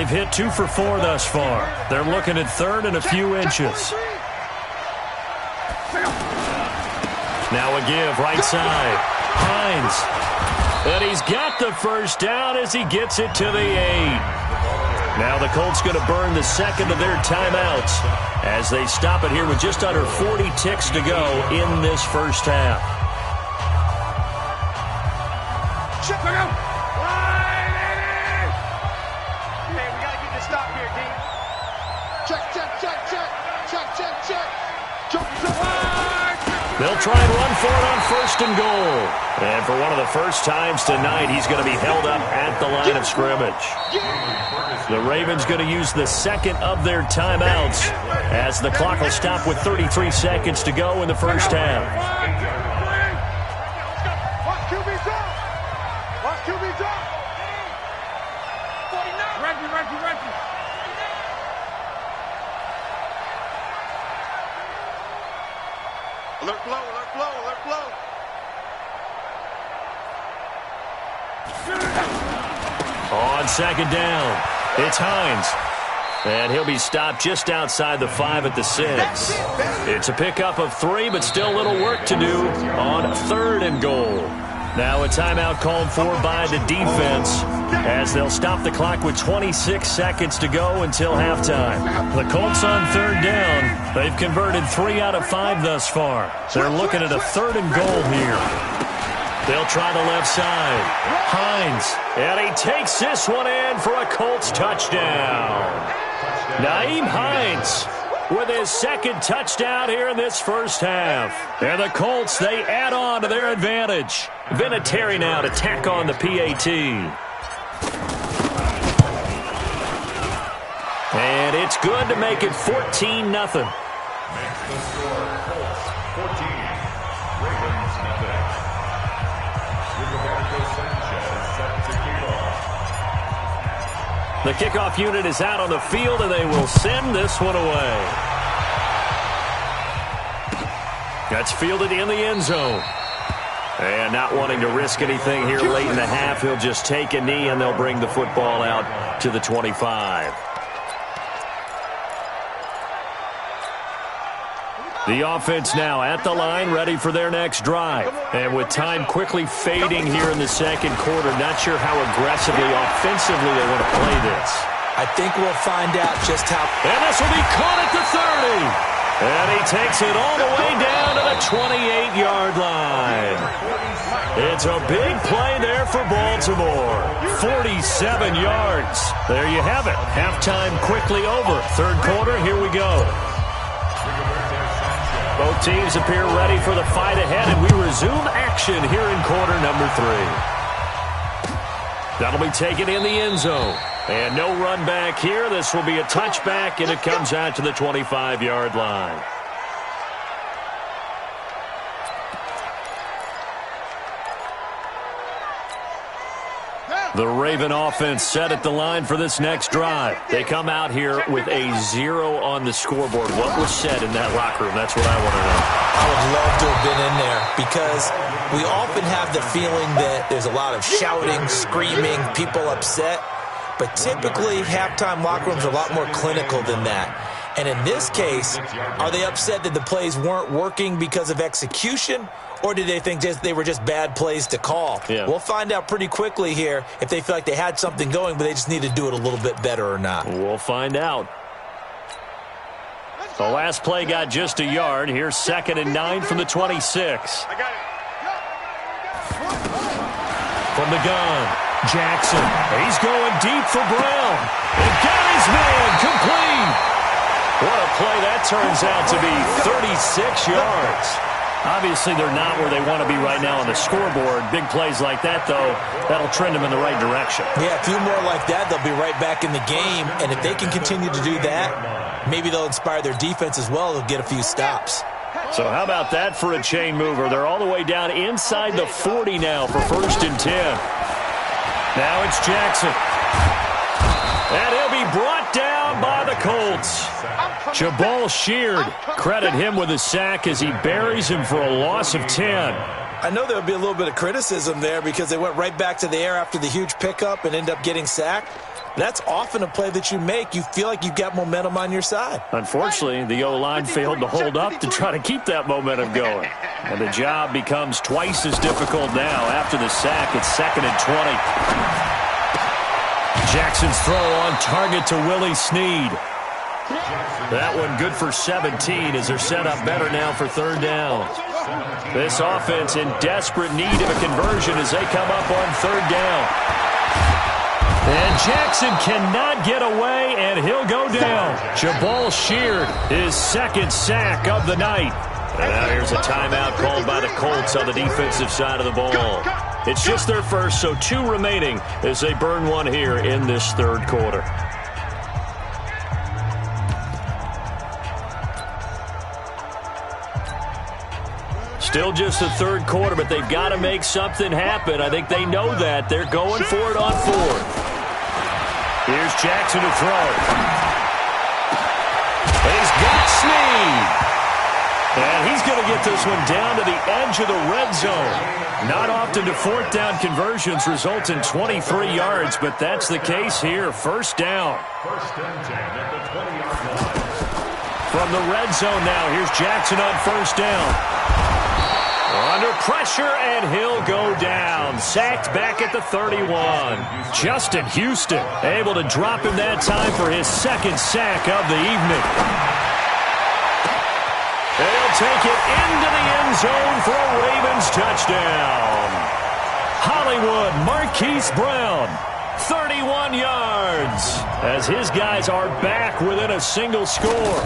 They've hit 2 for 4 thus far. They're looking at third and a few inches. Now a give, right side. Hines. And he's got the first down as he gets it to the 8. Now the Colts going to burn the second of their timeouts as they stop it here with just under 40 ticks to go in this first half. Check it out. Hey, we got to get this stop here, D. Check. They'll try and run for it on first and goal. And for one of the first times tonight, he's going to be held up at the line of scrimmage. The Ravens going to use the second of their timeouts as the clock will stop with 33 seconds to go in the first half. Watch QB's up. Watch QB's up. 49. Reggie. Alert flow. On second down, it's Hines. And he'll be stopped just outside the 5 at the 6. It's a pickup of 3, but still a little work to do on third and goal. Now a timeout called for by the defense as they'll stop the clock with 26 seconds to go until halftime. The Colts on third down. They've converted 3 out of 5 thus far. They're looking at a third and goal here. They'll try the left side. Hines. And he takes this one in for a Colts touchdown. Nyheim Hines with his second touchdown here in this first half. And the Colts, they add on to their advantage. Vinatieri now to tack on the PAT. And it's good to make it 14-0. Makes the score Colts 14, Ravens nothing. Sanchez set to kick off. The kickoff unit is out on the field, and they will send this one away. That's fielded in the end zone. And not wanting to risk anything here late in the half, he'll just take a knee, and they'll bring the football out to the 25. The offense now at the line, ready for their next drive. And with time quickly fading here in the second quarter, not sure how aggressively, offensively they want to play this. I think we'll find out just how. And this will be caught at the 30. And he takes it all the way down to the 28-yard line. It's a big play there for Baltimore. 47 yards. There you have it. Halftime quickly over. Third quarter, here we go. Both teams appear ready for the fight ahead, and we resume action here in quarter number 3. That'll be taken in the end zone. And no run back here. This will be a touchback, and it comes out to the 25-yard line. The Raven offense set at the line for this next drive. They come out here with a 0 on the scoreboard. What was said in that locker room? That's what I want to know. I would love to have been in there because we often have the feeling that there's a lot of shouting, screaming, people upset. But typically, halftime locker rooms are a lot more clinical than that. And in this case, are they upset that the plays weren't working because of execution? Or did they think they were just bad plays to call? Yeah. We'll find out pretty quickly here if they feel like they had something going, but they just need to do it a little bit better or not. We'll find out. The last play got just a yard. Here's 2nd and 9 from the 26. I got it. From the gun, Jackson. He's going deep for Brown. And got his man complete. What a play that turns out to be. 36 yards. Obviously, they're not where they want to be right now on the scoreboard. Big plays like that, though, that'll trend them in the right direction. Yeah, a few more like that, they'll be right back in the game. And if they can continue to do that, maybe they'll inspire their defense as well. They'll get a few stops. So how about that for a chain mover? They're all the way down inside the 40 now for 1st and 10. Now it's Jackson. And he'll be brought down by the Colts. Jabal Sheard, credit him with a sack as he buries him for a loss of 10. I know there would be a little bit of criticism there because they went right back to the air after the huge pickup and ended up getting sacked. that's often a play that you make. You feel like you've got momentum on your side. Unfortunately, the O-line failed to hold up to try to keep that momentum going. And the job becomes twice as difficult now. After the sack, it's 2nd and 20. Jackson's throw on target to Willie Snead. That one good for 17 as they're set up better now for 3rd down. This offense in desperate need of a conversion as they come up on 3rd down. And Jackson cannot get away, and he'll go down. Jabal Sheard, his 2nd sack of the night. And now here's a timeout called by the Colts on the defensive side of the ball. It's just their first, so 2 remaining as they burn one here in this 3rd quarter. Still just the 3rd quarter, but they've got to make something happen. I think they know that. They're going for it on 4th. Here's Jackson to throw. He's got Snead. And he's going to get this one down to the edge of the red zone. Not often do 4th down conversions result in 23 yards, but that's the case here. 1st down. 1st and 10 at the 20-yard line. From the red zone now, here's Jackson on 1st down. Under pressure, and he'll go down. Sacked back at the 31. Justin Houston able to drop him that time for his 2nd sack of the evening. They'll take it into the end zone for a Ravens touchdown. Hollywood Marquise Brown, 31 yards, as his guys are back within a single score.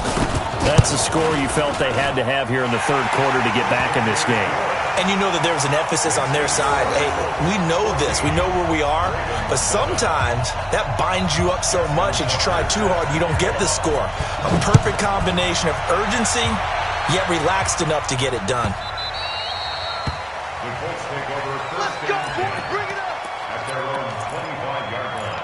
That's a score you felt they had to have here in the 3rd quarter to get back in this game. And you know that there was an emphasis on their side. Hey, we know this. We know where we are. But sometimes that binds you up so much that you try too hard, you don't get the score. A perfect combination of urgency, yet relaxed enough to get it done. The Colts take over 1st and 10 Bring it up. at their own 25-yard line.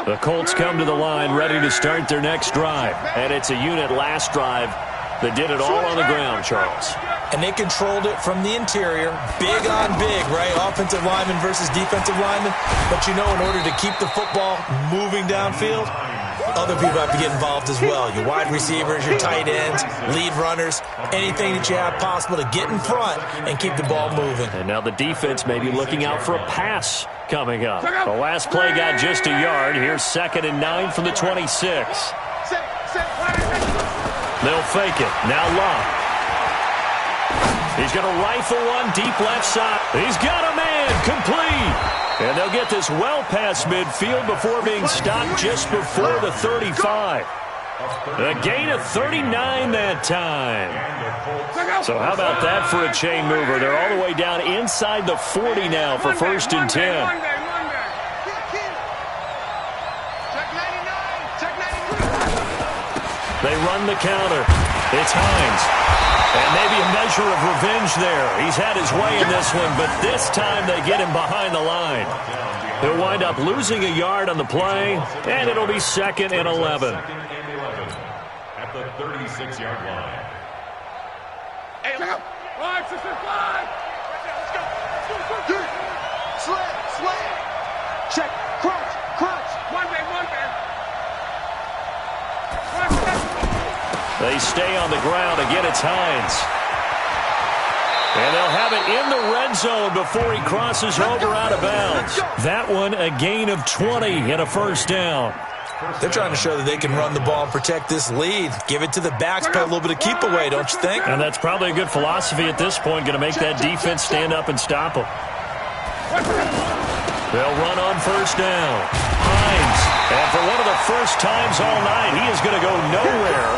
The Colts come to the line ready to start their next drive. And it's a unit last drive that did it all on the ground, Charles. And they controlled it from the interior. Big on big, right? Offensive lineman versus defensive lineman. But you know, in order to keep the football moving downfield, other people have to get involved as well. Your wide receivers, your tight ends, lead runners, anything that you have possible to get in front and keep the ball moving. And now the defense may be looking out for a pass coming up. The last play got just a yard. Here's 2nd and 9 from the 26. They'll fake it. Now Love. He's going to rifle one deep left side. He's got a man. Complete. And they'll get this well past midfield before being stopped just before the 35. A gain of 39 that time. So how about that for a chain mover? They're all the way down inside the 40 now for 1st and 10. They run the counter. It's Hines. And maybe a measure of revenge there. He's had his way in this one, but this time they get him behind the line. He'll wind up losing a yard on the play, and it'll be 2nd and 11. At the 36-yard line. Hey, let's go. 5, 6, 5. Let's go. Slam. Check. Crunch. One man. They stay on the ground. Again, it's Hines. And they'll have it in the red zone before he crosses over out of bounds. That one, a gain of 20 and a 1st down. They're trying to show that they can run the ball and protect this lead. Give it to the backs, play a little bit of keep away, don't you think? And that's probably a good philosophy at this point, going to make that defense stand up and stop them. They'll run on 1st down. Hines, and for one of the first times all night, he is going to go nowhere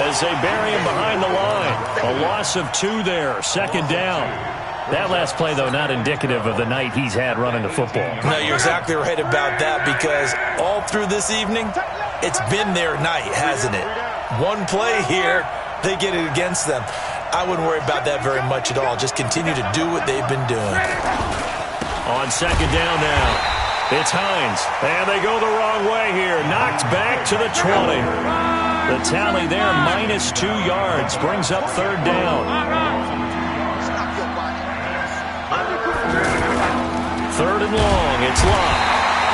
as they bury him behind the line. A loss of 2 there, 2nd down. That last play, though, not indicative of the night he's had running the football. No, you're exactly right about that, because all through this evening, it's been their night, hasn't it? One play here, they get it against them. I wouldn't worry about that very much at all. Just continue to do what they've been doing. On 2nd down now, it's Hines. And they go the wrong way here. Knocked back to the 20. The tally there, minus 2 yards, brings up third down. Third and long, it's Locke.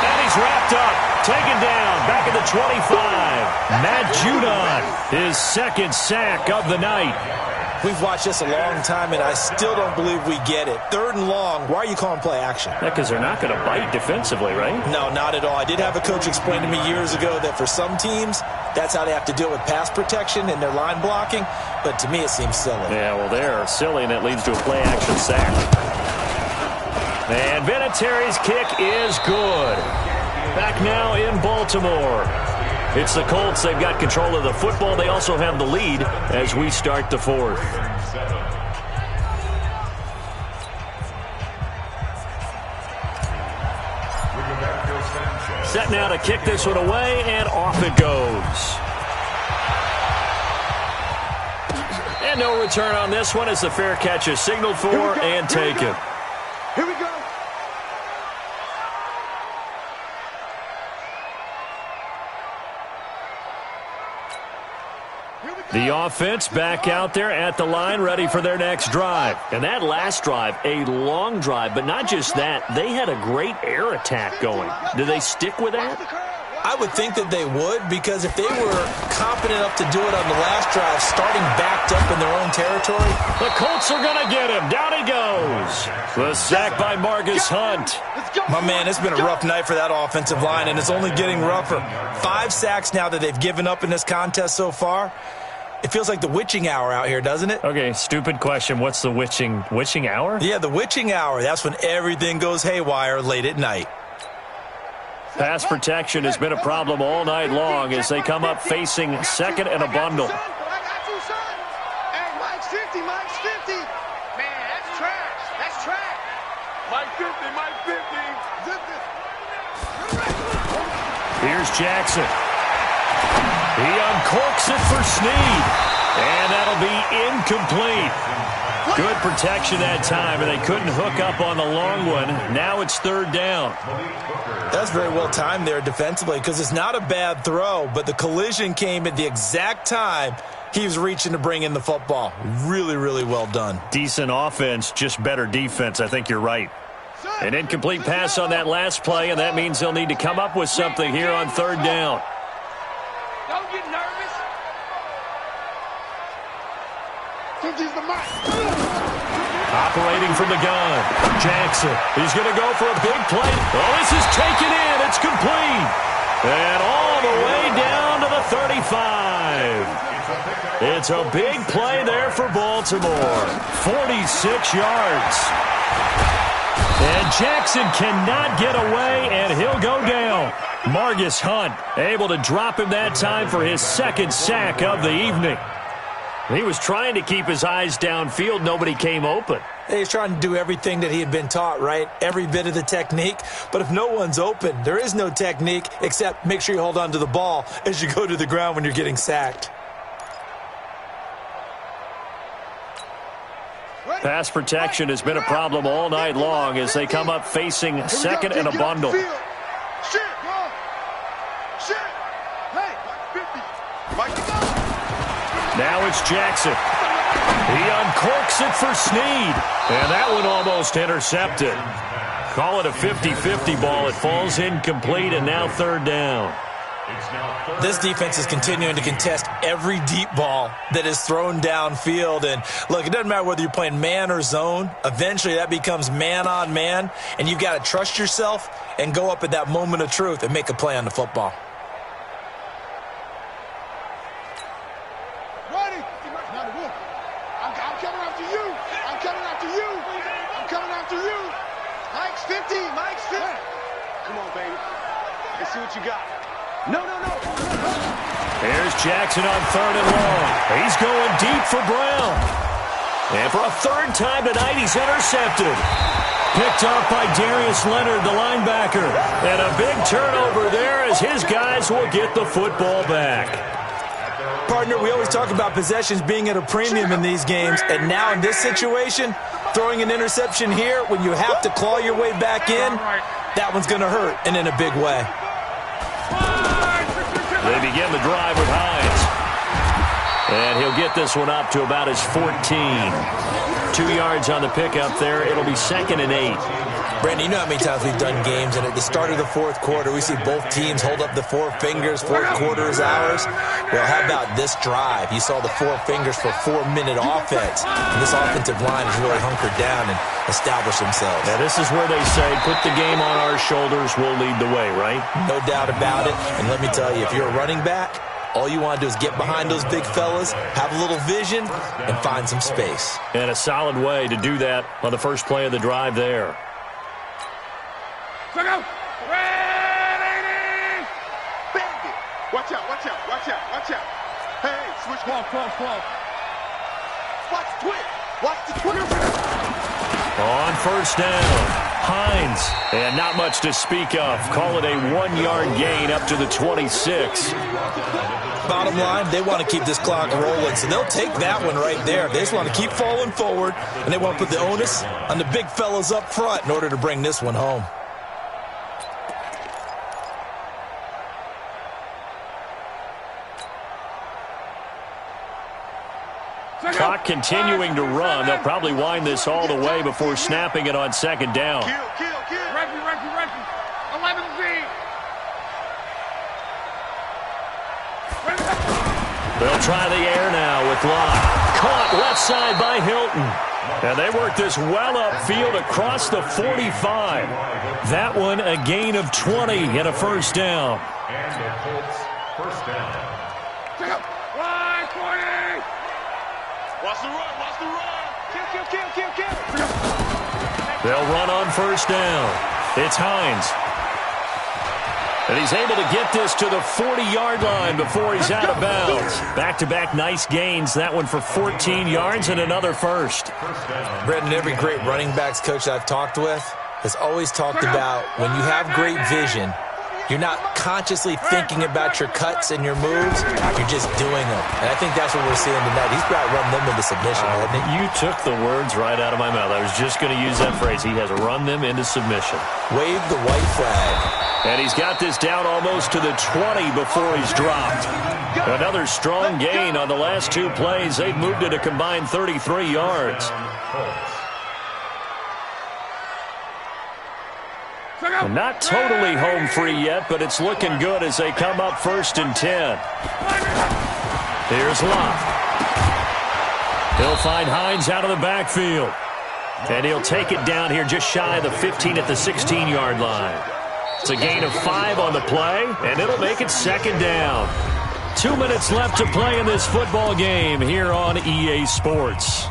And he's wrapped up, taken down, back at the 25. Matt Judon, his second sack of the night. We've watched this a long time, and I still don't believe we get it. Third and long, why are you calling play action? Yeah, because they're not going to bite defensively, right? No, not at all. I did have a coach explain to me years ago that for some teams, that's how they have to deal with pass protection and their line blocking, but to me it seems silly. Yeah, well, they're silly, and it leads to a play action sack. And Vinatieri's kick is good. Back now in Baltimore. It's the Colts. They've got control of the football. They also have the lead as we start the fourth. Set now to kick this one away, and off it goes. And no return on this one as the fair catch is signaled for and taken. Here we go. The offense back out there at the line, ready for their next drive. And that last drive, a long drive, but not just that. They had a great air attack going. Do they stick with that? I would think that they would, because if they were competent enough to do it on the last drive, starting backed up in their own territory. The Colts are going to get him. Down he goes. The sack by Margus Hunt. My man, it's been a rough night for that offensive line, and it's only getting rougher. 5 sacks now that they've given up in this contest so far. It feels like the witching hour out here, doesn't it? Okay, stupid question. What's the witching hour? Yeah, the witching hour. That's when everything goes haywire late at night. Pass protection has been a problem all night long as they come up facing second and a bundle. Hey, Mike's 50, Mike's 50. Man, that's trash. That's trash. Mike 50, Mike 50. Here's Jackson. He uncorks it for Snead. And that'll be incomplete. Good protection that time, and they couldn't hook up on the long one. Now it's third down. That's very well timed there defensively, because it's not a bad throw, but the collision came at the exact time he was reaching to bring in the football. Really, really well done. Decent offense, just better defense. I think you're right. An incomplete pass on that last play, and that means they'll need to come up with something here on third down. Don't get nervous. Operating from the gun, Jackson. He's going to go for a big play. Oh, this is taken in. It's complete. And all the way down to the 35. It's a big play there for Baltimore. 46 yards. And Jackson cannot get away, and he'll go down. Margus Hunt able to drop him that time for his second sack of the evening. He was trying to keep his eyes downfield. Nobody came open. He's trying to do everything that he had been taught, right? Every bit of the technique. But if no one's open, there is no technique except make sure you hold on to the ball as you go to the ground when you're getting sacked. Pass protection has been a problem all night long as they come up facing second and a bundle. Now it's Jackson. He uncorks it for Snead. And that one almost intercepted. Call it a 50-50 ball. It falls incomplete, and now third down. This defense is continuing to contest every deep ball that is thrown downfield. And look, it doesn't matter whether you're playing man or zone. Eventually that becomes man on man. And you've got to trust yourself and go up at that moment of truth and make a play on the football. Here's Jackson on third and long. He's going deep for Brown. And for a third time tonight, he's intercepted. Picked up by Darius Leonard, the linebacker. And a big turnover there as his guys will get the football back. Partner, we always talk about possessions being at a premium in these games. And now in this situation, throwing an interception here when you have to claw your way back in, that one's going to hurt, and in a big way. They begin the drive with Hines. And he'll get this one up to about his 14. 2 yards on the pickup there. It'll be 2nd and 8. Brandon, you know how many times we've done games, and at the start of the fourth quarter, we see both teams hold up the 4 fingers, fourth quarter is ours. Well, how about this drive? You saw the 4 fingers for 4-minute offense, and this offensive line has really hunkered down and established themselves. Now, this is where they say, put the game on our shoulders, we'll lead the way, right? No doubt about it, and let me tell you, if you're a running back, all you want to do is get behind those big fellas, have a little vision, and find some space. And a solid way to do that on the first play of the drive there. Ready! Bandit! Watch out, watch out, watch out, watch out. Hey, switch ball, cross. Watch the twitch. Watch the twitch. On first down, Hines. And not much to speak of. Call it a 1-yard gain up to the 26. Bottom line, they want to keep this clock rolling, so they'll take that one right there. They just want to keep falling forward, and they want to put the onus on the big fellas up front in order to bring this one home. Clock continuing to run. They'll probably wind this all the way before snapping it on 2nd down. Kill. Ready. 11Z. They'll try the air now with Locke. Caught left side by Hilton. And they work this well upfield across the 45. That one a gain of 20 and a first down. And the Colts first down. Watch the run. Kill. They'll run on first down. It's Hines. And he's able to get this to the 40-yard line before he's out of bounds. Back-to-back nice gains. That one for 14 yards and another first. Brendan, every great running backs coach I've talked with has always talked about when you have great vision, you're not consciously thinking about your cuts and your moves. You're just doing them. And I think that's what we're seeing tonight. He's about to run them into submission, hasn't he? You took the words right out of my mouth. I was just going to use that phrase. He has run them into submission. Wave the white flag. And he's got this down almost to the 20 before he's dropped. Another strong gain on the last 2 plays. They've moved it a combined 33 yards. And not totally home free yet, but it's looking good as they come up 1st and 10. Here's Locke. He'll find Hines out of the backfield. And he'll take it down here just shy of the 15 at the 16-yard line. It's a gain of 5 on the play, and it'll make it 2nd down. 2 minutes left to play in this football game here on EA Sports.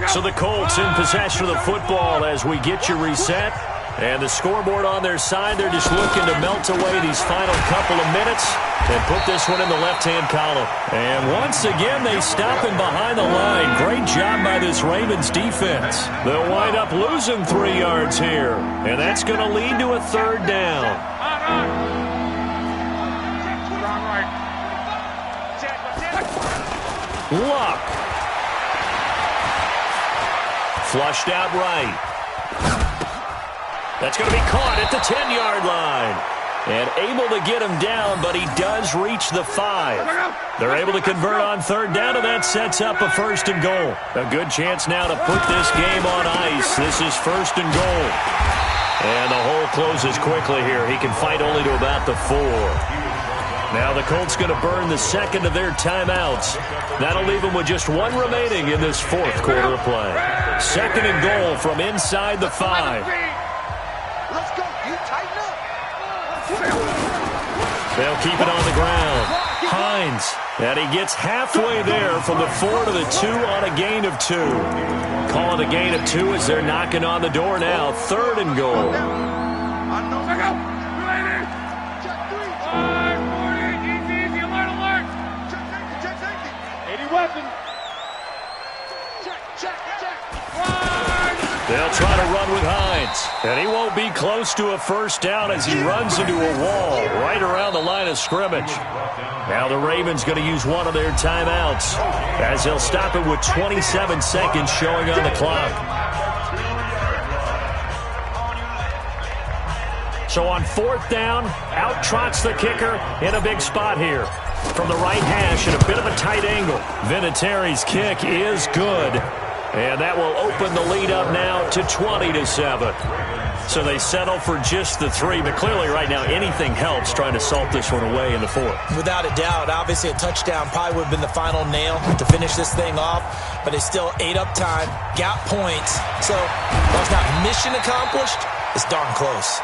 So the Colts in possession of the football as we get you reset. And the scoreboard on their side, they're just looking to melt away these final couple of minutes and put this one in the left-hand column. And once again, they stop him behind the line. Great job by this Ravens defense. They'll wind up losing 3 yards here. And that's going to lead to a 3rd down. Luck. Flushed out right. That's going to be caught at the 10-yard line. And able to get him down, but he does reach the 5. They're able to convert on 3rd down, and that sets up a 1st and goal. A good chance now to put this game on ice. This is 1st and goal. And the hole closes quickly here. He can fight only to about the 4. Now the Colts going to burn the 2nd of their timeouts. That'll leave them with just 1 remaining in this 4th quarter of play. 2nd and goal from inside the 5. Let's go. You tighten up. They'll keep it on the ground. Hines. And he gets halfway there from the 4 to the 2 on a gain of 2. Call it a gain of 2 as they're knocking on the door now. 3rd and goal. They'll try to run with Hines. And he won't be close to a 1st down as he runs into a wall right around the line of scrimmage. Now the Ravens going to use one of their timeouts as they'll stop it with 27 seconds showing on the clock. So on 4th down, out trots the kicker in a big spot here. from the right hash at a bit of a tight angle. Vinatieri's kick is good. And that will open the lead up now to 20-7. So they settle for just the 3, but clearly right now anything helps trying to salt this one away in the 4th. Without a doubt, obviously a touchdown probably would have been the final nail to finish this thing off, but it's still ate up time, got points. So while it's not mission accomplished, it's darn close.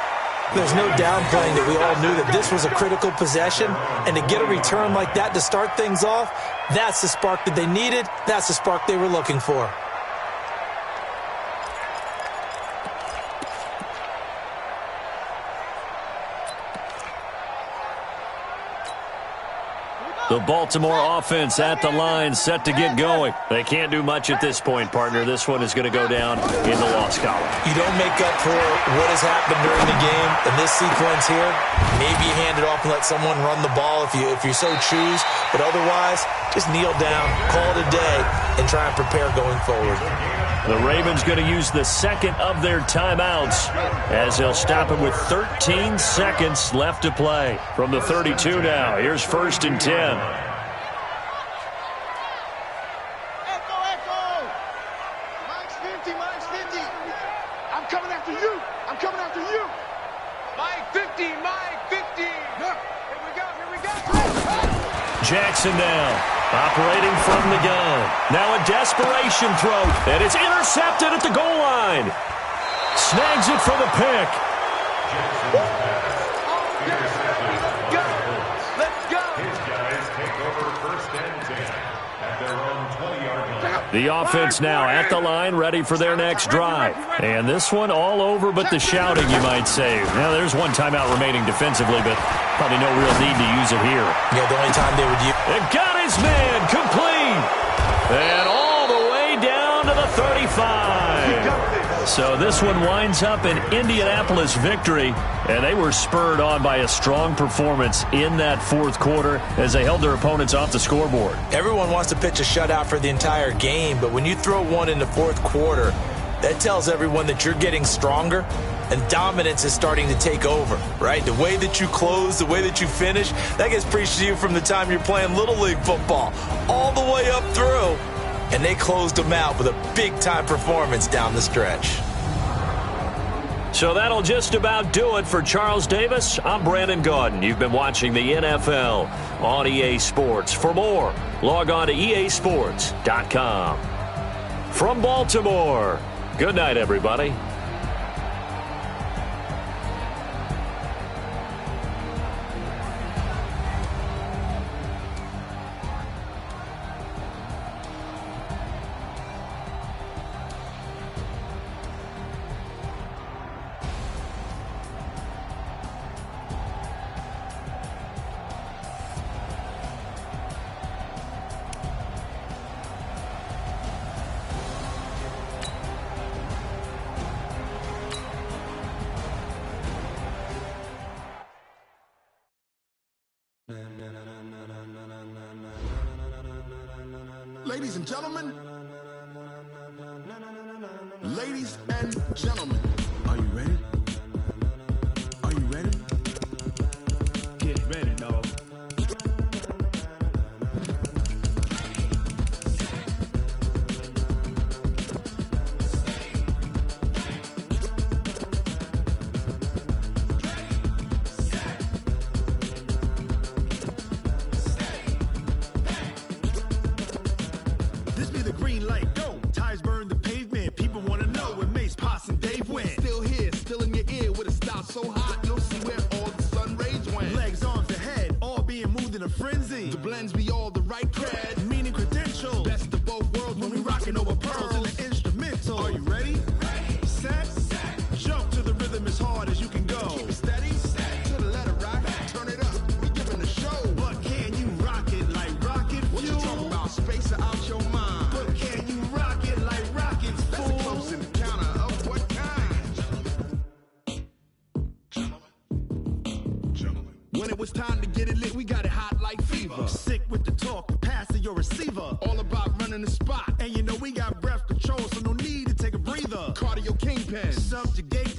There's no downplaying that we all knew that this was a critical possession, and to get a return like that to start things off, that's the spark that they needed, that's the spark they were looking for. The Baltimore offense at the line, set to get going. They can't do much at this point, partner. This one is going to go down in the loss column. You don't make up for what has happened during the game in this sequence here. Maybe you hand it off and let someone run the ball if you so choose. But otherwise, just kneel down, call it a day, and try and prepare going forward. The Ravens going to use the second of their timeouts as they'll stop it with 13 seconds left to play. From the 32 now, here's 1st and 10. Echo! Mike's 50. I'm coming after you. Mike 50. Here we go. Jackson now. Operating from the gun. Now a desperation throw. And it's intercepted at the goal line. Snags it for the pick. Let's go. His guys take over 1st and 10 at their own 20-yard line. The offense now at the line, ready for their next drive. And this one all over but the shouting, you might say. Now, there's one timeout remaining defensively, but probably no real need to use it here. Yeah, the only time they would use... It got his man complete. And all the way down to the 35. So this one winds up an Indianapolis victory, and they were spurred on by a strong performance in that 4th quarter as they held their opponents off the scoreboard. Everyone wants to pitch a shutout for the entire game, but when you throw one in the 4th quarter, that tells everyone that you're getting stronger and dominance is starting to take over, right? The way that you close, the way that you finish, that gets preached to you from the time you're playing Little League football all the way up through. And they closed them out with a big-time performance down the stretch. So that'll just about do it for Charles Davis. I'm Brandon Gaudin. You've been watching the NFL on EA Sports. For more, log on to easports.com. From Baltimore, good night, everybody. Ladies and gentlemen, are you ready? Are you ready? Get ready, dog. This be the green light, go. Tires burn the pavement. People want to know when Mace, Pops, and Dave went. Still here, still in your ear with a style so hot, you'll see where all the sun rays went. Legs, arms, and head, all being moved in a frenzy. The blends be all the right cred, meaning credentials. Best of both worlds when we rocking over pearls in the instrumental. Are you ready? Ready. Set. Jump to the rhythm as hard as you can go. Keep it steady. To the letter rock. Turn it up. We giving the show. But can you rock it like rocket fuel? What you talking about? Space out your mind. But can you rock it like rockets, fool? That's a close encounter of what kind? Gentlemen. When it was time to get it lit, we got it hot like fever. Sick with the talk, passing your receiver. All about running the spot. And you know we got breath control, so no need to take a breather. Cardio kingpin, subjugate